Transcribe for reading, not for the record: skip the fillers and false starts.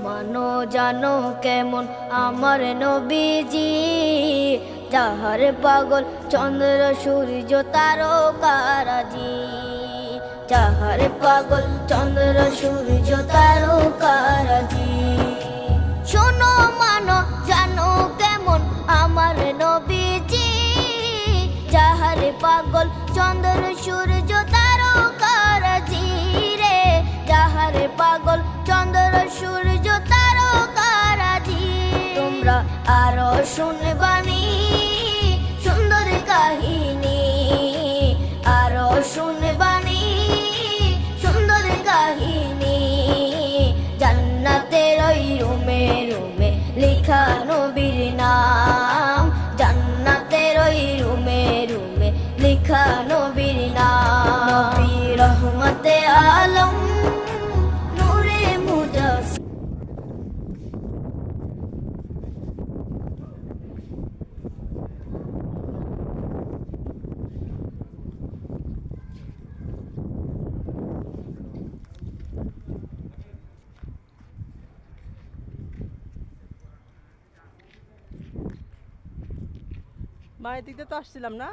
মানো জানো কেমন আমার নবীজি, যাহার পাগল চন্দ্র সূর্য তারকারাজি, যাহার পাগল চন্দ্র সূর্য তারকারাজি। শোনো মানো জানো কেমন আমার নবীজি, যাহার পাগল চন্দ্র সূর্য তারকারাজি রে, যাহার পাগল চন্দ্র সূর্য তারকারাজি। তোমরা আরো শুনবানি সুন্দর কাহিনী, আরো শুনবানি সুন্দর কাহিনী। জান্নাতের ওই রুমে রুমে লেখা নবীর নাম, জান্নাতের ওই রুমে রুমে লেখা নবীর নাম। নবী রহমতে আলম নূরে মুজাসসিম। মায়ের দিকে তো আসছিলাম না।